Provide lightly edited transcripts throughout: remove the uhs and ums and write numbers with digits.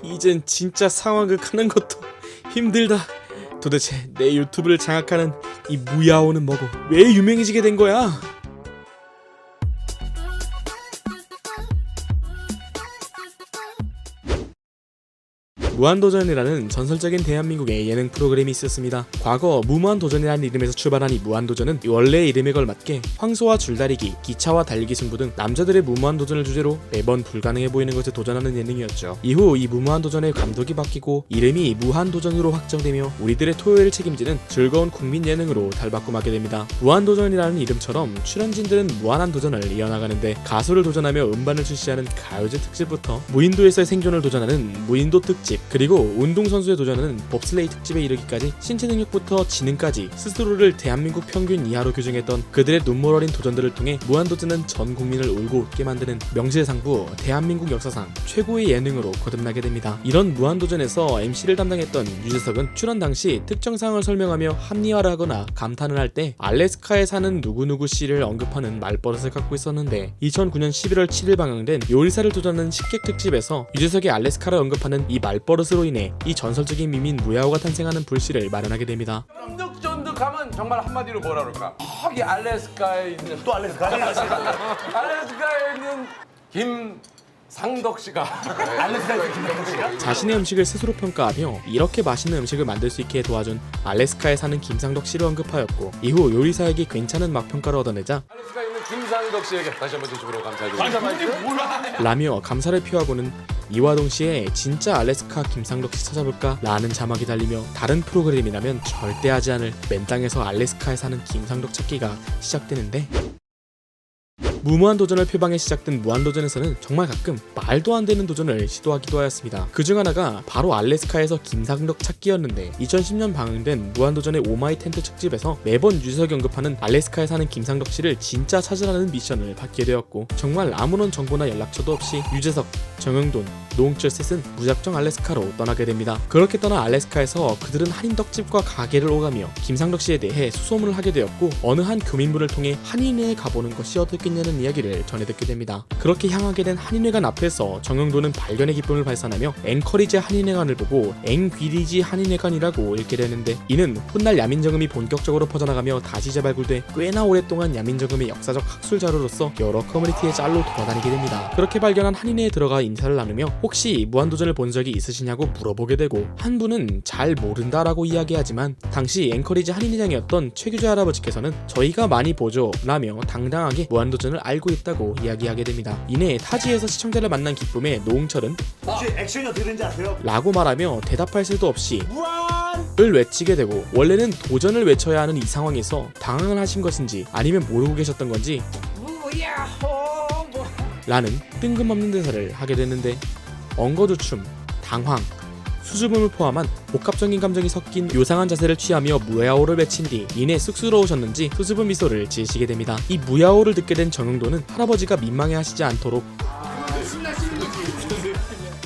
이젠 진짜 상황극 하는 것도 힘들다. 도대체 내 유튜브를 장악하는 이 무야호는 뭐고 왜 유명해지게 된 거야? 무한도전이라는 전설적인 대한민국의 예능 프로그램이 있었습니다. 과거 무모한도전이라는 이름에서 출발한 이 무한도전은 원래의 이름에 걸맞게 황소와 줄다리기, 기차와 달리기 승부 등 남자들의 무모한도전을 주제로 매번 불가능해 보이는 것에 도전하는 예능이었죠. 이후 이 무모한도전의 감독이 바뀌고 이름이 무한도전으로 확정되며 우리들의 토요일을 책임지는 즐거운 국민 예능으로 달바꿈하게 됩니다. 무한도전이라는 이름처럼 출연진들은 무한한 도전을 이어나가는데 가수를 도전하며 음반을 출시하는 가요제 특집부터 무인도에서의 생존을 도전하는 무인도 특집, 그리고 운동선수에 도전하는 봅슬레이 특집에 이르기까지 신체 능력부터 지능까지 스스로를 대한민국 평균 이하로 규정했던 그들의 눈물 어린 도전들을 통해 무한도전은 전 국민을 울고 웃게 만드는 명실상부 대한민국 역사상 최고의 예능으로 거듭나게 됩니다. 이런 무한도전에서 MC를 담당했던 유재석은 출연 당시 특정 상황을 설명하며 합리화를 하거나 감탄을 할 때 알래스카에 사는 누구누구 씨를 언급하는 말버릇을 갖고 있었는데 2009년 11월 7일 방영된 요리사를 도전하는 식객 특집에서 유재석이 알래스카를 언급하는 이 말버릇으로 인해 이 전설적인 밈인 무야호가 탄생하는 불씨를 마련하게 됩니다. 쫀득쫀득하면 정말 한마디로 뭐라 그럴까? 저기 알래스카에 있는 또 알래스카에 있는 김상덕 씨가 알래스카에 있는 김상덕 씨가? 자신의 음식을 스스로 평가하며 이렇게 맛있는 음식을 만들 수 있게 도와준 알래스카에 사는 김상덕 씨를 언급하였고 이후 요리사에게 괜찮은 막평가를 얻어내자 알래스카에 있는 김상덕 씨에게 다시 한번 진심으로 감사드립니다. 라며 감사를 표하고는 이와 동시에 진짜 알래스카 김상덕 씨 찾아볼까? 라는 자막이 달리며 다른 프로그램이라면 절대 하지 않을 맨땅에서 알래스카에 사는 김상덕 찾기가 시작되는데 무모한 도전을 표방해 시작된 무한도전에서는 정말 가끔 말도 안 되는 도전을 시도하기도 하였습니다. 그중 하나가 바로 알래스카에서 김상덕 찾기였는데 2010년 방영된 무한도전의 오마이 텐트 특집에서 매번 유재석이 언급하는 알래스카에 사는 김상덕 씨를 진짜 찾으라는 미션을 받게 되었고 정말 아무런 정보나 연락처도 없이 유재석, 정영돈, 노홍철 셋은 무작정 알래스카로 떠나게 됩니다. 그렇게 떠난 알래스카에서 그들은 한인 떡집과 가게를 오가며 김상덕 씨에 대해 수소문을 하게 되었고 어느 한 교민분을 통해 한인회에 가보는 것이 어떻겠냐는 이야기를 전해 듣게 됩니다. 그렇게 향하게 된 한인회관 앞에서 정영돈은 발견의 기쁨을 발산하며 앵커리지 한인회관을 보고 앵귀리지 한인회관이라고 읽게 되는데 이는 훗날 야민정음이 본격적으로 퍼져나가며 다시 재발굴돼 꽤나 오랫동안 야민정음의 역사적 학술 자료로서 여러 커뮤니티의 짤로 돌아다니게 됩니다. 그렇게 발견한 한인회에 들어가 인사를 나누며 혹시 무한도전을 본 적이 있으시냐고 물어보게 되고 한 분은 잘 모른다라고 이야기하지만 당시 앵커리지 한인회장이었던 최규재 할아버지께서는 저희가 많이 보죠 라며 당당하게 무한도전을 알고 있다고 이야기하게 됩니다. 이내 타지에서 시청자를 만난 기쁨에 노홍철은 혹시 액션이 어떻게 되는지 아세요? 라고 말하며 대답할 새도 없이 무한을 외치게 되고 원래는 도전을 외쳐야 하는 이 상황에서 당황을 하신 것인지 아니면 모르고 계셨던 건지 라는 뜬금없는 대사를 하게 되는데 엉거주춤, 당황, 수줍음을 포함한 복합적인 감정이 섞인 요상한 자세를 취하며 무야호를 외친 뒤 이내 쑥스러우셨는지 수줍은 미소를 지으시게 됩니다. 이 무야호를 듣게 된 정영돈은 할아버지가 민망해하시지 않도록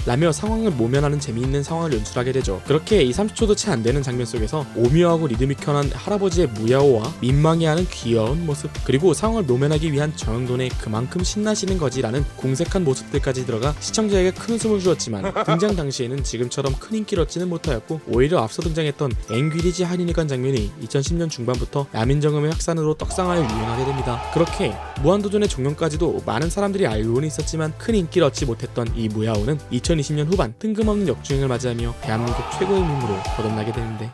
라며 상황을 모면하는 재미있는 상황을 연출하게 되죠. 그렇게 이 30초도 채 안되는 장면 속에서 오묘하고 리드미컬한 할아버지의 무야호와 민망해하는 귀여운 모습 그리고 상황을 모면하기 위한 정영돈의 그만큼 신나시는 거지라는 공색한 모습들까지 들어가 시청자에게 큰 웃음을 주었지만 등장 당시에는 지금처럼 큰 인기를 얻지는 못하였고 오히려 앞서 등장했던 앵귀리지 한인회관 장면이 2010년 중반부터 야민정음의 확산으로 떡상하여 유행하게 됩니다. 그렇게 무한도전의 종영까지도 많은 사람들이 알고는 있었지만 큰 인기를 얻지 못했던 이 무야호는 2020년 후반 뜬금없는 역주행을 맞이하며 대한민국 최고의 밈으로 거듭나게 되는데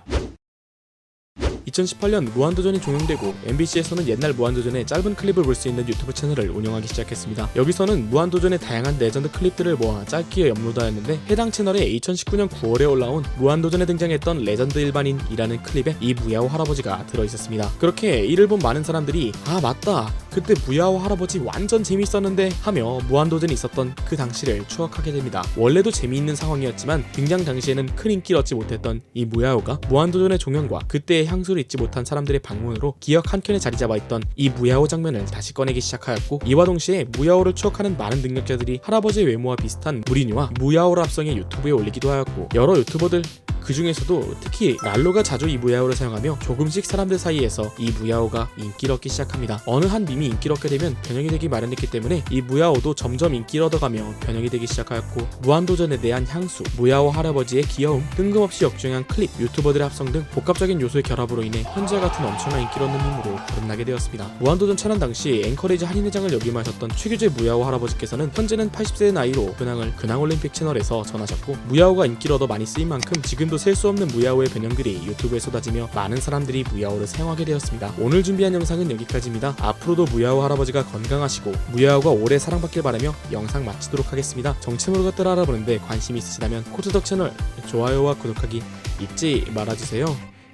2018년 무한도전이 종영되고 MBC에서는 옛날 무한도전의 짧은 클립을 볼 수 있는 유튜브 채널을 운영하기 시작했습니다. 여기서는 무한도전의 다양한 레전드 클립들을 모아 짧게 업로드하였는데 해당 채널에 2019년 9월에 올라온 무한도전에 등장했던 레전드 일반인이라는 클립에 이 무야호 할아버지가 들어있었습니다. 그렇게 이를 본 많은 사람들이 아 맞다 그때 무야호 할아버지 완전 재밌었는데 하며 무한도전이 있었던 그 당시를 추억하게 됩니다. 원래도 재미있는 상황이었지만 등장 당시에는 큰 인기를 얻지 못했던 이 무야호가 무한도전의 종영과 그때의 향수를 잊지 못한 사람들의 방문으로 기억 한켠에 자리 잡아있던 이 무야호 장면을 다시 꺼내기 시작하였고 이와 동시에 무야호를 추억하는 많은 능력자들이 할아버지의 외모와 비슷한 무리뉴와 무야호를 합성해 유튜브에 올리기도 하였고 여러 유튜버들 그 중에서도 특히 랄로가 자주 이 무야호를 사용하며 조금씩 사람들 사이에서 이 무야호가 인기를 얻기 시작합니다. 어느 한 밈이 인기를 얻게 되면 변형이 되기 마련했기 때문에 이 무야호도 점점 인기를 얻어가며 변형이 되기 시작하였고, 무한도전에 대한 향수, 무야호 할아버지의 귀여움, 뜬금없이 역주행한 클립, 유튜버들의 합성 등 복합적인 요소의 결합으로 인해 현재 같은 엄청난 인기를 얻는 밈으로 거듭나게 되었습니다. 무한도전 촬영 당시 앵커리지 한인회장을 역임하셨던 최규재 무야호 할아버지께서는 현재는 80세의 나이로 근황올림픽 채널에서 전하셨고, 무야호가 인기를 얻어 많이 쓰인 만큼 지금도 셀 수 없는 무야호의 변형들이 유튜브에 쏟아지며 많은 사람들이 무야호를 사용하게 되었습니다. 오늘 준비한 영상은 여기까지입니다. 앞으로도 무야호 할아버지가 건강하시고 무야호가 오래 사랑받길 바라며 영상 마치도록 하겠습니다. 정치 모르는 것들 알아보는데 관심이 있으시다면 코트덕 채널 좋아요와 구독하기 잊지 말아주세요.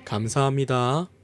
감사합니다.